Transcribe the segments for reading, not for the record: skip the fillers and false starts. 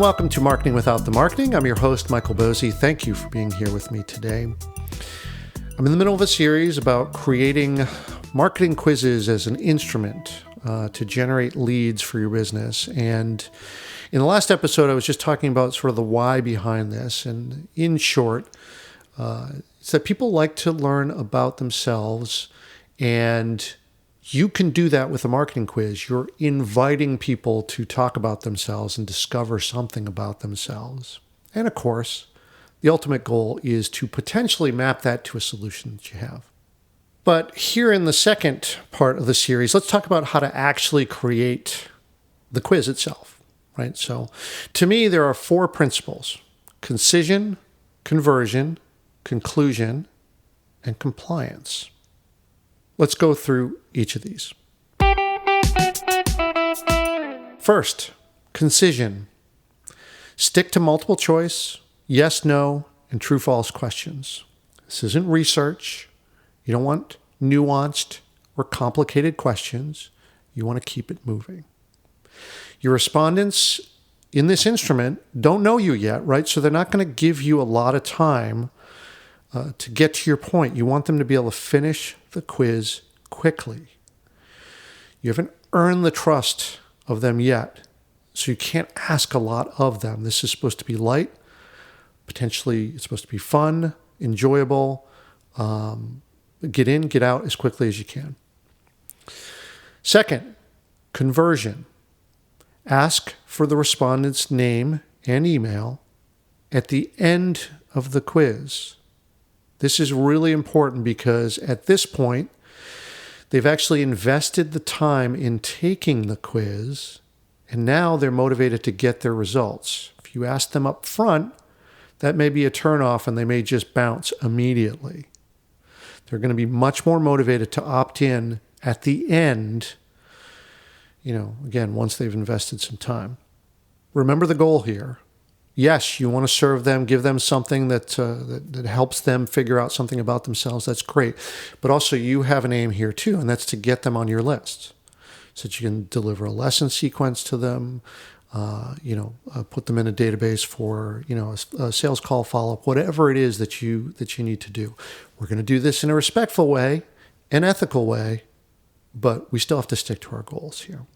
welcome to Marketing Without the Marketing. I'm your host, Michael Bosey. Thank you for being here with me today. I'm in the middle of a series about creating marketing quizzes as an instrument to generate leads for your business. And in the last episode, I was just talking about sort of the why behind this. And in short, it's that people like to learn about themselves, and you can do that with a marketing quiz. You're inviting people to talk about themselves and discover something about themselves. And of course, the ultimate goal is to potentially map that to a solution that you have. But here in the second part of the series, let's talk about how to actually create the quiz itself, right? So to me, there are 4 principles: concision, conversion, conclusion, and compliance. Let's go through each of these. First, concision. Stick to multiple choice, yes, no, and true-false questions. This isn't research. You don't want nuanced or complicated questions. You want to keep it moving. Your respondents in this instrument don't know you yet, right? So they're not going to give you a lot of time to get to your point. You want them to be able to finish the quiz quickly. You haven't earned the trust of them yet, so you can't ask a lot of them. This is supposed to be light. Potentially, it's supposed to be fun, enjoyable. Get in, get out as quickly as you can. Second, conversion. Ask for the respondent's name and email at the end of the quiz. This is really important because at this point, they've actually invested the time in taking the quiz, and now they're motivated to get their results. If you ask them up front, that may be a turnoff and they may just bounce immediately. They're going to be much more motivated to opt in at the end, again, once they've invested some time. Remember the goal here. Yes, you want to serve them, give them something that helps them figure out something about themselves. That's great. But also you have an aim here too, and that's to get them on your list so that you can deliver a lesson sequence to them, put them in a database for, a sales call follow-up, whatever it is that you need to do. We're going to do this in a respectful way, an ethical way, but we still have to stick to our goals here.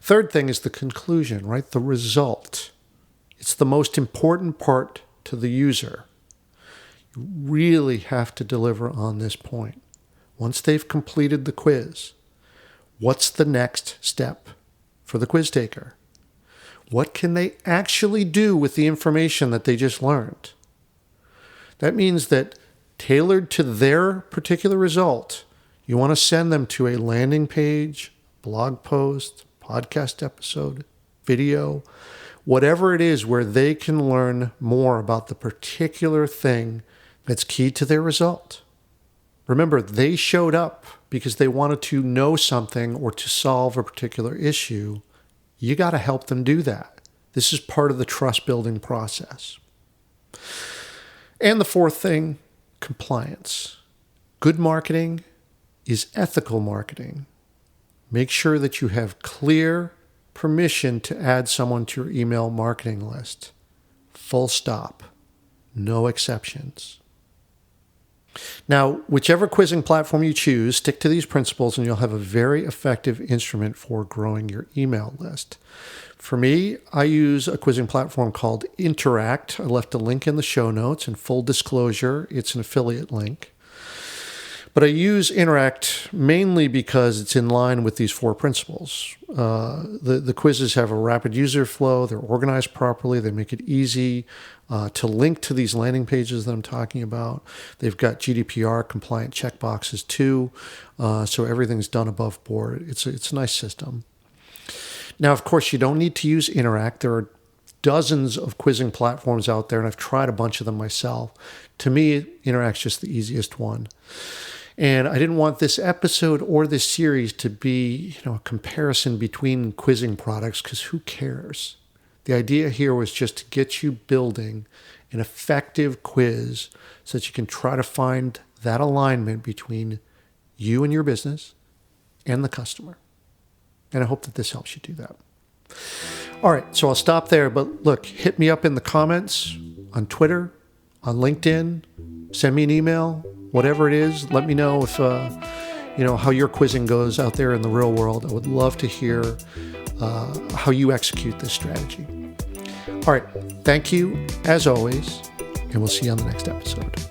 Third thing is the conclusion, right? The result. It's the most important part to the user. You really have to deliver on this point. Once they've completed the quiz, what's the next step for the quiz taker? What can they actually do with the information that they just learned? That means that tailored to their particular result, you want to send them to a landing page, blog post, podcast episode, video, whatever it is where they can learn more about the particular thing that's key to their result. Remember, they showed up because they wanted to know something or to solve a particular issue. You got to help them do that. This is part of the trust building process. And the fourth thing, compliance. Good marketing is ethical marketing. Make sure that you have clear permission to add someone to your email marketing list. Full stop. No exceptions. Now, whichever quizzing platform you choose, stick to these principles and you'll have a very effective instrument for growing your email list. For me, I use a quizzing platform called Interact. I left a link in the show notes, and full disclosure, it's an affiliate link. But I use Interact mainly because it's in line with these 4 principles. The quizzes have a rapid user flow. They're organized properly. They make it easy to link to these landing pages that I'm talking about. They've got GDPR compliant checkboxes too, so everything's done above board. It's a nice system. Now, of course, you don't need to use Interact. There are dozens of quizzing platforms out there, and I've tried a bunch of them myself. To me, Interact's just the easiest one. And I didn't want this episode or this series to be, a comparison between quizzing products, because who cares? The idea here was just to get you building an effective quiz so that you can try to find that alignment between you and your business and the customer. And I hope that this helps you do that. All right, so I'll stop there. But look, hit me up in the comments on Twitter, on LinkedIn. Send me an email, whatever it is. Let me know if how your quizzing goes out there in the real world. I would love to hear how you execute this strategy. All right, thank you as always, and we'll see you on the next episode.